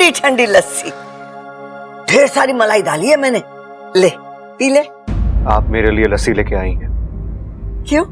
ठंडी ठंडी लस्सी, ढेर सारी मलाई डाली है मैंने, ले पी ले। आप मेरे लिए लस्सी लेके आई हैं? क्यों?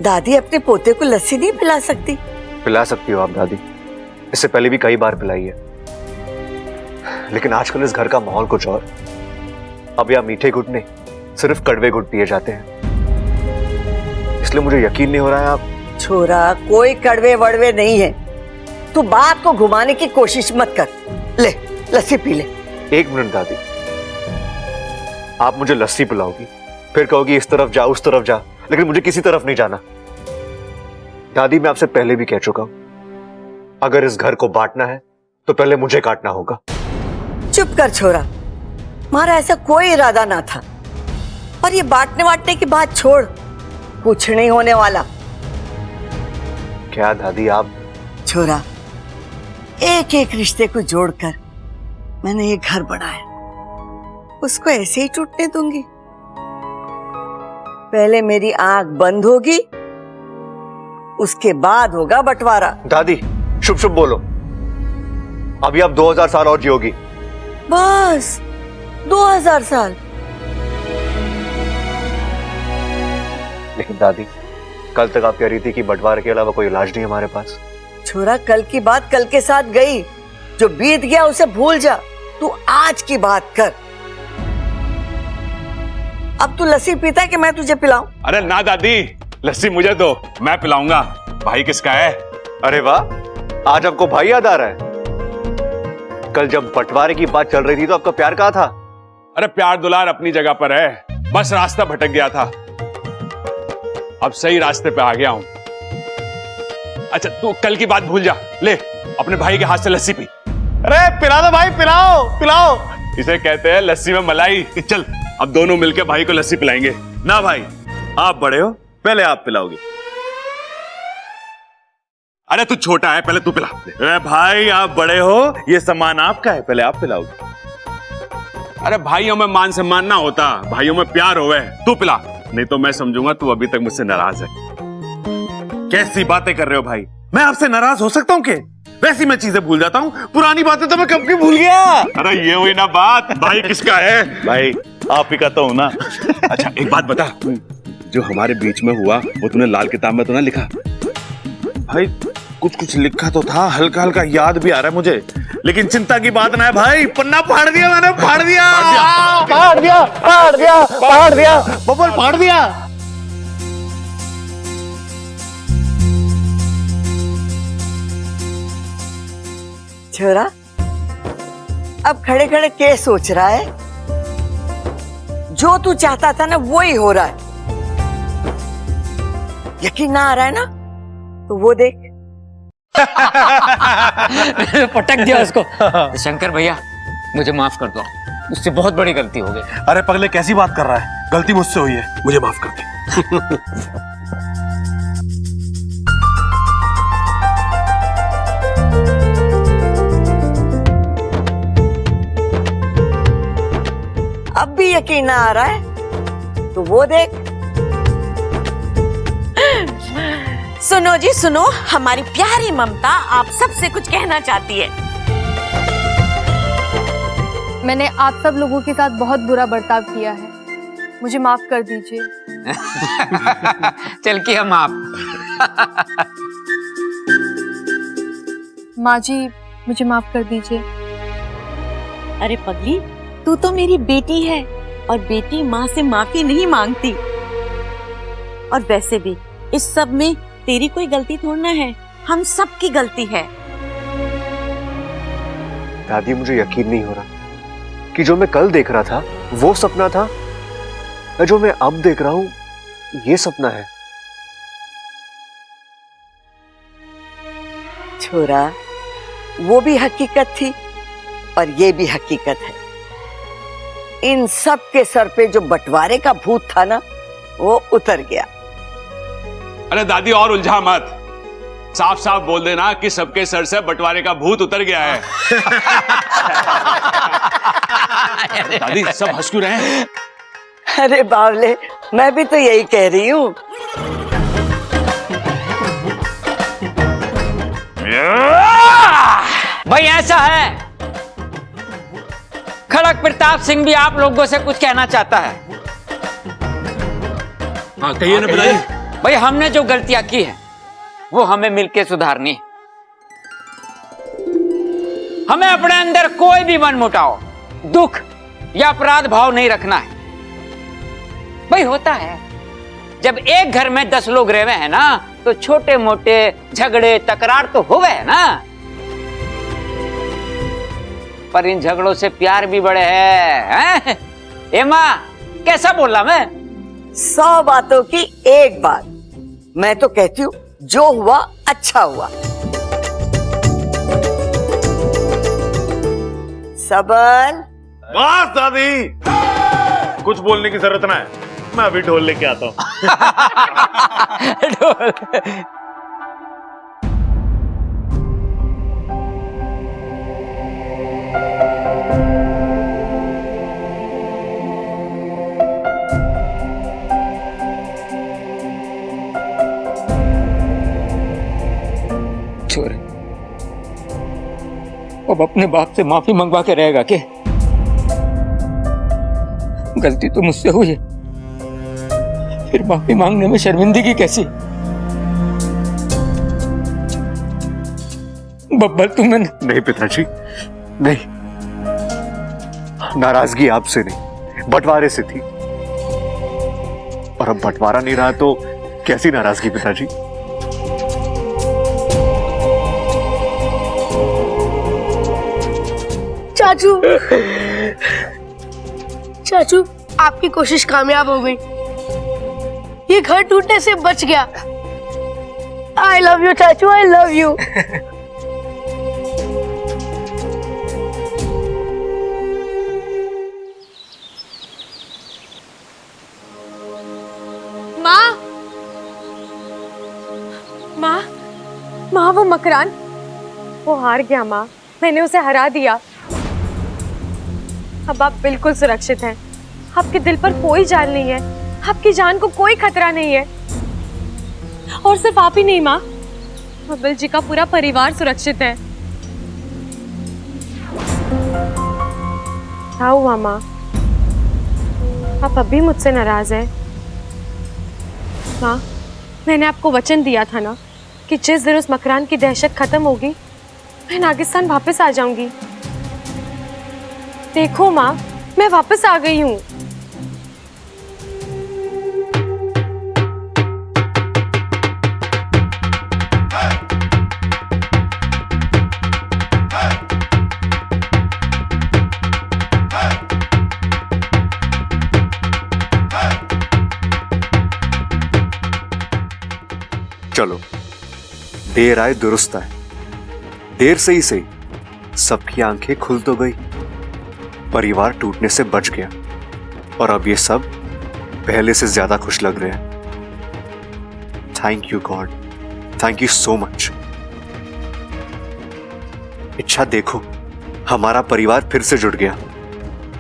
दादी अपने पोते को लस्सी नहीं पिला सकती? पिला सकती हो आप दादी, इससे पहले भी कई बार पिलाई है, लेकिन आजकल इस घर का माहौल कुछ और। अब यहाँ मीठे घुट नहीं, सिर्फ कड़वे घुट पिए जाते हैं, इसलिए मुझे यकीन नहीं हो रहा है आप। छोरा, कोई कड़वे वड़वे नहीं है, तू बात को घुमाने की कोशिश मत कर। ले लस्सी पी ले। एक मिनट दादी, आप मुझे लस्सी पिलाओगी, फिर कहोगी इस तरफ जा उस तरफ जा, लेकिन मुझे किसी तरफ नहीं जाना। दादी मैं आपसे पहले भी कह चुका हूं, अगर इस घर को बांटना है तो पहले मुझे काटना होगा। चुप कर छोरा, हमारा ऐसा कोई इरादा ना था। और ये बांटने बांटने की बात छोड़, कुछ नहीं होने वाला। क्या दादी आप? छोरा, एक एक रिश्ते को जोड़कर मैंने ये घर बनाया, उसको ऐसे ही टूटने दूंगी? पहले मेरी आंख बंद होगी, उसके बाद होगा बंटवारा। दादी शुभ शुभ बोलो, अभी आप 2000 साल और जियोगी। बस 2000 साल? लेकिन दादी कल तक आप कह रही थी कि बंटवारे के अलावा कोई इलाज नहीं हमारे पास। छोरा, कल की बात कल के साथ गई, जो बीत गया उसे भूल जा, तू आज की बात कर। अब तू लस्सी पीता है कि मैं तुझे पिलाऊं? अरे ना दादी, लस्सी मुझे दो, मैं पिलाऊंगा। भाई किसका है? अरे वाह, आज आपको भाई याद आ रहा है। कल जब बंटवारे की बात चल रही थी तो आपका प्यार कहाँ था? अरे प्यार दुलार अपनी जगह पर है, बस रास्ता भटक गया था, अब सही रास्ते पे आ गया हूं। अच्छा तू कल की बात भूल जा, ले अपने भाई के हाथ से लस्सी पी। अरे पिला दो भाई, पिलाओ पिलाओ, इसे कहते हैं लस्सी में मलाई। चल अब दोनों मिलके भाई को लस्सी पिलाएंगे। ना भाई, आप बड़े हो, पहले आप पिलाओगे। अरे तू छोटा है, पहले तू पिला। अरे भाई आप बड़े हो, ये सम्मान आपका है, पहले आप पिलाओगे। अरे भाइयों में मान सम्मान ना होता, भाइयों में प्यार होवे। तू पिला, नहीं तो मैं समझूंगा तू अभी तक मुझसे नाराज है। कैसी बातें कर रहे हो भाई, मैं आपसे नाराज हो सकता हूँ क्या? वैसी मैं चीजें भूल जाता हूँ, पुरानी बातें तो मैं कब की भूल गया। अरे ये हुई ना बात, भाई किसका है? भाई आप ही का तो हूं ना। अच्छा एक बात बता, जो हमारे बीच में हुआ वो तूने लाल किताब में तो ना लिखा? भाई कुछ कुछ लिखा तो था, हल्का हल्का याद भी आ रहा है मुझे, लेकिन चिंता की बात ना है भाई, पन्ना फाड़ दिया मैंने, फाड़ दिया फाड़ दिया फाड़ दिया फाड़ दिया बबल फाड़ दिया। छोरा, अब खड़े खड़े क्या सोच रहा है? जो तू चाहता था ना वो ही हो रहा है। यकीन ना आ रहा है ना, तो वो देख। पटक दिया उसको। शंकर भैया मुझे माफ कर दो, मुझसे बहुत बड़ी गलती हो गई। अरे पगले कैसी बात कर रहा है, गलती मुझसे हुई है, मुझे माफ कर दे। अब भी यकीन ना आ रहा है, तो वो देख। सुनो जी सुनो, हमारी प्यारी ममता आप सबसे कुछ कहना चाहती है। मैंने आप सब लोगों के साथ बहुत बुरा बर्ताव किया है, मुझे माफ कर दीजिए। चल किया माफ। माँ जी मुझे माफ कर दीजिए। अरे पगली, तू तो मेरी बेटी है और बेटी माँ से माफी नहीं मांगती। और वैसे भी इस सब में तेरी कोई गलती थोड़ी ना है, हम सब की गलती है। दादी मुझे यकीन नहीं हो रहा कि जो मैं कल देख रहा था वो सपना था, या जो मैं अब देख रहा हूं ये सपना है। छोरा, वो भी हकीकत थी और ये भी हकीकत है। इन सब के सर पे जो बंटवारे का भूत था ना, वो उतर गया। अरे दादी और उलझा मत, साफ साफ बोल देना कि सबके सर से बंटवारे का भूत उतर गया है। दादी सब हंस क्यों रहे हैं? अरे बावले, मैं भी तो यही कह रही हूँ। भाई ऐसा है, खड़क प्रताप सिंह भी आप लोगों से कुछ कहना चाहता है। हाँ कहिए ना पिताजी। भाई हमने जो गलतियां की है वो हमें मिलके सुधारनी है। हमें अपने अंदर कोई भी मनमुटाव, दुख या अपराध भाव नहीं रखना है। भाई होता है जब एक घर में 10 लोग रह हैं ना, तो छोटे मोटे झगड़े तकरार तो हो गए ना, पर इन झगड़ों से प्यार भी बढ़े हैं। एमा कैसा बोला मैं? 100 बातों की एक बात। मैं तो कहती हूँ जो हुआ अच्छा हुआ। सबल। बस दादी, कुछ बोलने की जरूरत ना है, मैं अभी ढोल लेके आता हूँ। छोरे, अब अपने बाप से माफी मंगवा के रहेगा के? गलती तो मुझसे हुई है, फिर माफी मांगने में शर्मिंदगी कैसी? बब्बर तुमने नहीं पिताजी, नहीं। नाराजगी आपसे नहीं, बंटवारे से थी, और अब बंटवारा नहीं रहा तो कैसी नाराजगी पिताजी? चाचू, चाचू आपकी कोशिश कामयाब हो गई, ये घर टूटने से बच गया। आई लव यू चाचू, आई लव यू। माँ, माँ, माँ वो मकरान, वो हार गया माँ, मैंने उसे हरा दिया। अब आप बिल्कुल सुरक्षित हैं, आपके दिल पर कोई जान नहीं है, आपकी जान को कोई खतरा नहीं है। और सिर्फ आप ही नहीं माँ, बब्बल जी का पूरा परिवार सुरक्षित है। क्या हुआ माँ, आप अभी मुझसे नाराज हैं? माँ, मैंने आपको वचन दिया था ना कि जिस दिन उस मकरान की दहशत खत्म होगी मैं नागिस्तान वापस आ जाऊंगी। देखो माँ, मैं वापस आ गई हूँ। चलो, देर आए दुरुस्त आए। देर से ही सही, सबकी आंखें खुल तो गई, परिवार टूटने से बच गया, और अब ये सब पहले से ज्यादा खुश लग रहे हैं। Thank you God, thank you so much. इच्छा देखो, हमारा परिवार फिर से जुड़ गया।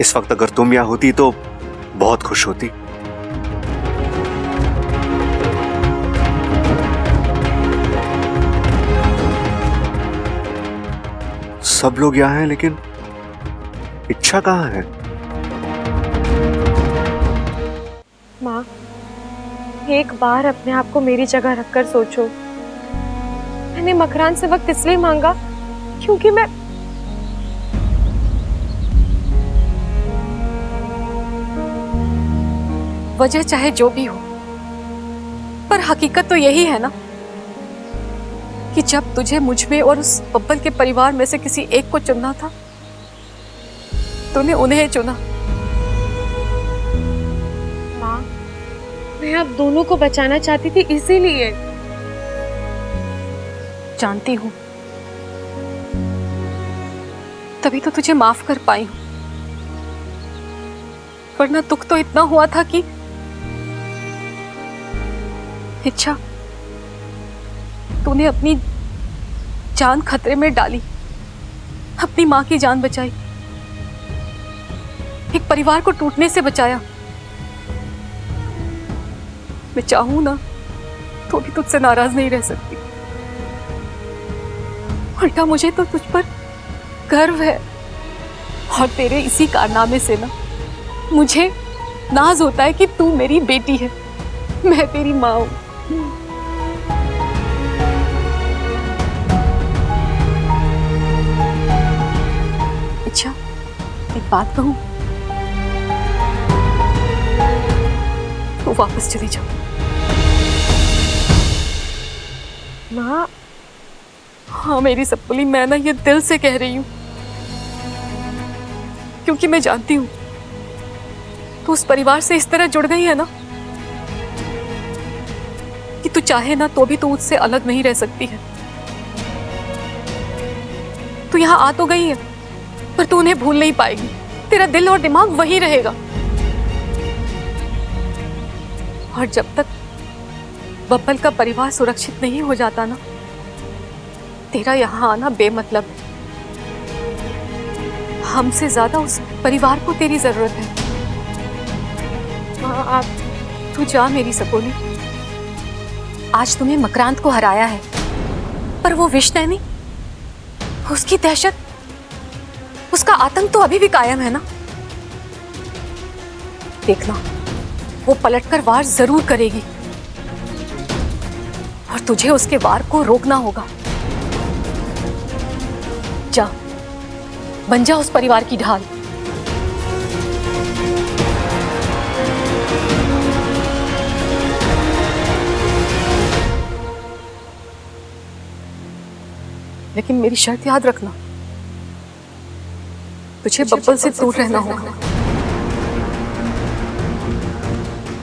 इस वक्त अगर तुम यहां होती तो बहुत खुश होती। सब लोग यहां हैं, लेकिन इच्छा कहां है? माँ, एक बार अपने आप को मेरी जगह रखकर सोचो। मैंने मकरान से वक्त इसलिए मांगा क्योंकि मैं वजह चाहे जो भी हो, पर हकीकत तो यही है ना कि जब तुझे मुझ में और उस बब्बल के परिवार में से किसी एक को चुनना था, तूने उन्हें चुना। माँ, मैं आप दोनों को बचाना चाहती थी, इसीलिए। जानती हूँ, तभी तो तुझे माफ कर पाई हूँ, वरना दुख तो इतना हुआ था कि इच्छा, तूने अपनी जान खतरे में डाली, अपनी माँ की जान बचाई, एक परिवार को टूटने से बचाया। मैं चाहूं ना तो भी तुझसे नाराज नहीं रह सकती, उल्टा मुझे तो तुझ पर गर्व है, और तेरे इसी कारनामे से ना मुझे नाज होता है कि तू मेरी बेटी है, मैं तेरी माँ हूं। अच्छा, एक बात कहूं, तो वापस चली जाओ। माँ, हाँ मेरी सप्पुली, मैं ना ये दिल से कह रही हूं, क्योंकि मैं जानती हूं तू उस परिवार से इस तरह जुड़ गई है ना कि तू चाहे ना तो भी तू उससे अलग नहीं रह सकती है। तू यहां आ तो गई है, पर तू उन्हें भूल नहीं पाएगी। तेरा दिल और दिमाग वहीं रहेगा, और जब तक बब्बल का परिवार सुरक्षित नहीं हो जाता ना, तेरा यहाँ आना बेमतलब है। हमसे ज्यादा उस परिवार को तेरी जरूरत है। आप तू जा मेरी सपोली। आज तुम्हें मकरांत को हराया है, पर वो विषनैनी, उसकी दहशत, उसका आतंक तो अभी भी कायम है ना। देखना, वो पलटकर वार जरूर करेगी, और तुझे उसके वार को रोकना होगा। जा, बन जा उस परिवार की ढाल। लेकिन मेरी शर्त याद रखना, तुझे बब्बल से दूर रहना होगा।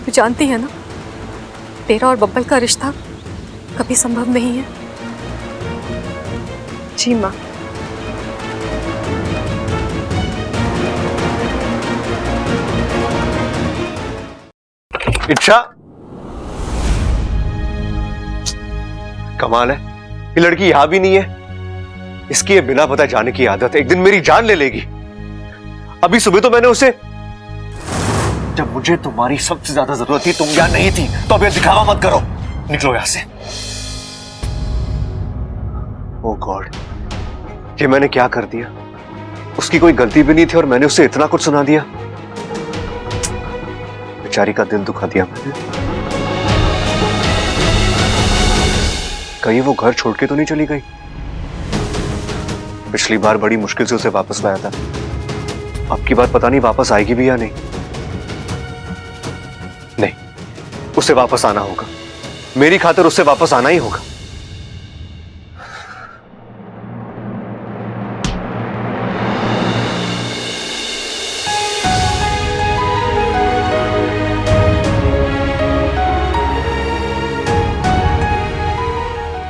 तू जानती है ना, तेरा और बब्बल का रिश्ता कभी संभव नहीं है। जी माँ। इच्छा, कमाल है, ये लड़की यहां भी नहीं है। इसकी ये बिना पता जाने की आदत है, एक दिन मेरी जान ले लेगी। अभी सुबह तो मैंने उसे, जब मुझे तुम्हारी सबसे ज्यादा जरूरत थी तुम यहां नहीं थी, तो अब ये दिखावा मत करो, निकलो यहां से। ओह गॉड, ये मैंने क्या कर दिया? उसकी कोई गलती भी नहीं थी और मैंने उसे इतना कुछ सुना दिया। बेचारी का दिल दुखा दिया मैंने। कहीं वो घर छोड़ के तो नहीं चली गई? पिछली बार बड़ी मुश्किल से उसे वापस लाया था, अब की बार पता नहीं वापस आएगी भी या नहीं। नहीं, उसे वापस आना होगा, मेरी खातिर उसे वापस आना ही होगा।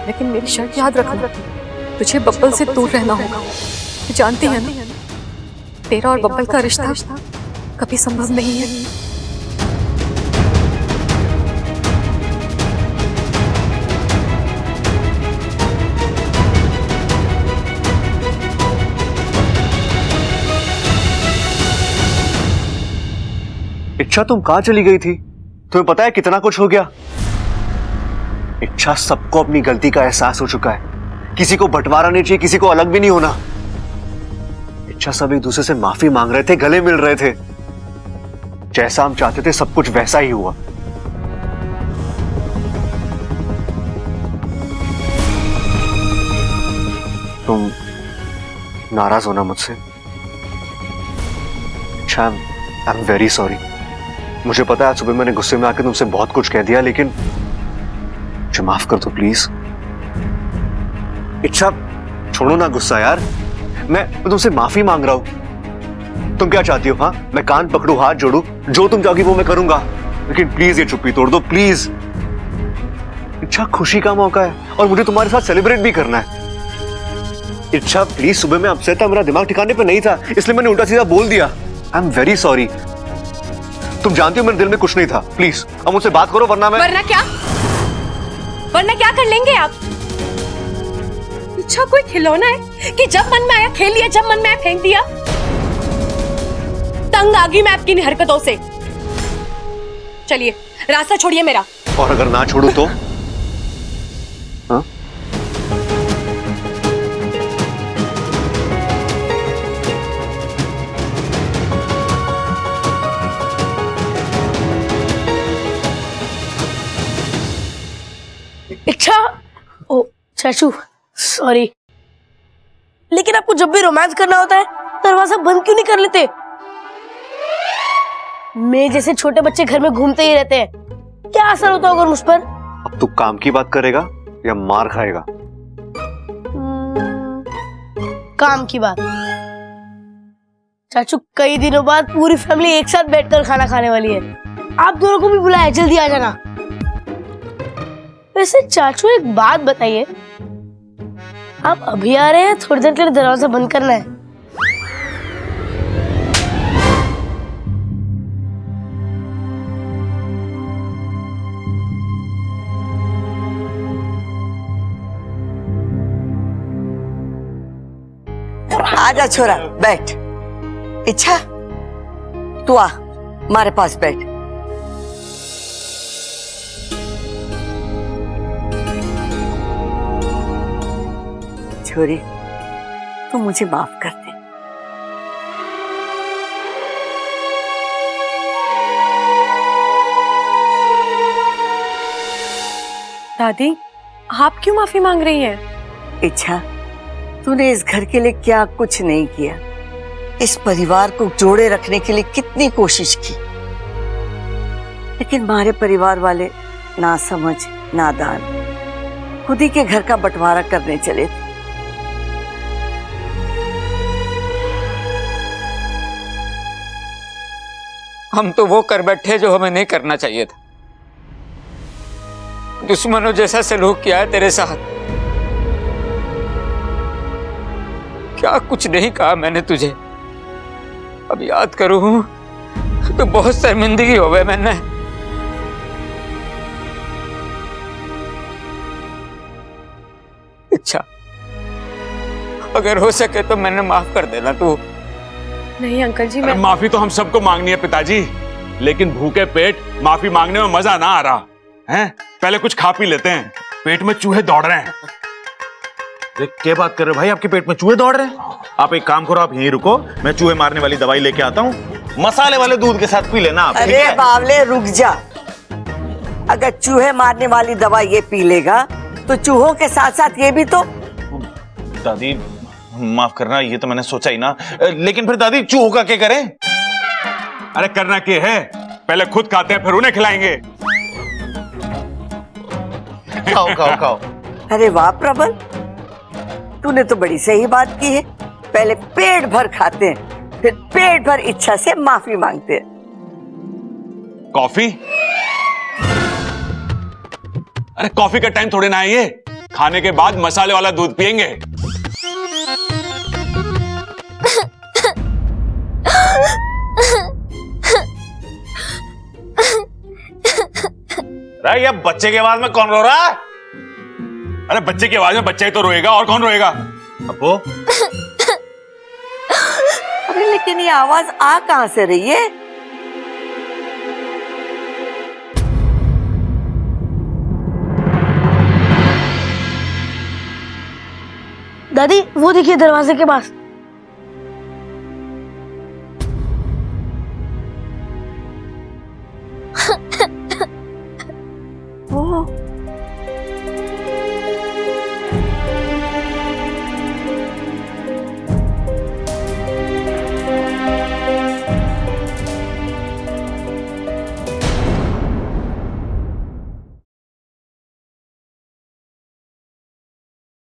लेकिन मेरी शर्त याद रखना, तुझे बब्बल से दूर रहना होगा। तू जानती है ना, तेरा और बब्बल का रिश्ता कभी संभव नहीं है। इच्छा, तुम कहां चली गई थी? तुम्हें पता है कितना कुछ हो गया? इच्छा, सबको अपनी गलती का एहसास हो चुका है, किसी को बंटवारा नहीं चाहिए, किसी को अलग भी नहीं होना। इच्छा, सब एक दूसरे से माफी मांग रहे थे, गले मिल रहे थे। जैसा हम चाहते थे सब कुछ वैसा ही हुआ। तुम नाराज होना मुझसे? अच्छा, आई एम वेरी सॉरी। मुझे पता है आज सुबह मैंने गुस्से में आकर तुमसे बहुत कुछ कह दिया, लेकिन मुझे माफ कर दो प्लीज। इच्छा, छोड़ो ना गुस्सा यार, मैं तुमसे माफी मांग रहा हूं। तुम क्या चाहती हो? हाँ, मैं कान पकड़ू, हाथ जोड़ू, जो तुम चाहोगी वो मैं करूंगा, लेकिन प्लीज ये चुप्पी तोड़ दो प्लीज। इच्छा, खुशी का मौका है और मुझे तुम्हारे साथ सेलिब्रेट भी करना है। इच्छा प्लीज, सुबह मैं अपसेट था, मेरा दिमाग ठिकाने पे नहीं था, इसलिए मैंने उल्टा सीधा बोल दिया। I am very sorry. तुम जानती हो मेरे दिल में कुछ नहीं था, प्लीज अब मुझसे बात करो वरना मैं। वरना क्या कर लेंगे आप? अच्छा, कोई खिलौना है कि जब मन में आया खेल लिया, जब मन में आया फेंक दिया? तंग आ गई मैं आपकी इन हरकतों से। चलिए, रास्ता छोड़िए मेरा। और अगर ना छोड़ू तो? हाँ? चाचू सॉरी, लेकिन आपको जब भी रोमांस करना होता है दरवाजा बंद क्यों नहीं कर लेते? मैं जैसे छोटे बच्चे घर में घूमते ही रहते हैं, क्या असर होता होगा मुझ पर? अब तू काम की बात करेगा या मार खाएगा? काम की बात। चाचू कई दिनों बाद पूरी फैमिली एक साथ बैठकर खाना खाने वाली है, आप दोनों को भी बुलाया, जल्दी आ जाना। वैसे चाचू एक बात बताइए, आप अभी आ रहे हैं, थोड़ी देर के लिए दरवाजा बंद करना है? आजा छोरा, बैठ। इच्छा, तू आ, हमारे पास बैठ। छोरी, तू मुझे माफ कर दे। दादी, आप क्यों माफी मांग रही हैं? इच्छा, तूने इस घर के लिए क्या कुछ नहीं किया, इस परिवार को जोड़े रखने के लिए कितनी कोशिश की, लेकिन हमारे परिवार वाले ना समझ नादान खुद ही के घर का बंटवारा करने चले थे। हम तो वो कर बैठे जो हमें नहीं करना चाहिए था। दुश्मनों जैसा सलूक किया है तेरे साथ। क्या कुछ नहीं कहा मैंने तुझे, अब याद करूं तो बहुत शर्मिंदगी हो गई मैंने। अच्छा, अगर हो सके तो मैंने माफ कर देना तू। नहीं अंकल जी, अरे मैं माफी तो हम सबको मांगनी है पिताजी, लेकिन भूखे पेट माफी मांगने में मजा ना आ रहा है। पहले कुछ खा पी लेते हैं, पेट में चूहे दौड़ रहे हैं। क्या बात कर रहे हो भाई, आपके पेट में चूहे दौड़ रहे हैं? आप एक काम करो, आप यहीं रुको, मैं चूहे मारने वाली दवाई लेके आता हूँ, मसाले वाले दूध के साथ पी लेना आप। ठीक अरे है? बावले रुक जा, अगर चूहे मारने वाली दवा ये पी लेगा तो चूहों के साथ साथ ये भी तो। दादी माफ करना, ये तो मैंने सोचा ही ना, लेकिन फिर दादी चूहों का क्या करें? अरे करना क्या है, पहले खुद खाते हैं फिर उन्हें खिलाएंगे। खाओ खाओ खाओ। अरे वाह प्रबल, तूने तो बड़ी सही बात की है, पहले पेट भर खाते हैं फिर पेट भर इच्छा से माफी मांगते हैं। कॉफी? अरे कॉफी का टाइम थोड़ी ना है ये, खाने के बाद मसाले वाला दूध पिएंगे। अरे ये बच्चे की आवाज में कौन रो रहा है? अरे बच्चे की आवाज में बच्चा ही तो रोएगा, और कौन रोएगा? अपो, अरे लेकिन ये आवाज आ कहां से रही है? दादी वो देखिए दरवाजे के पास।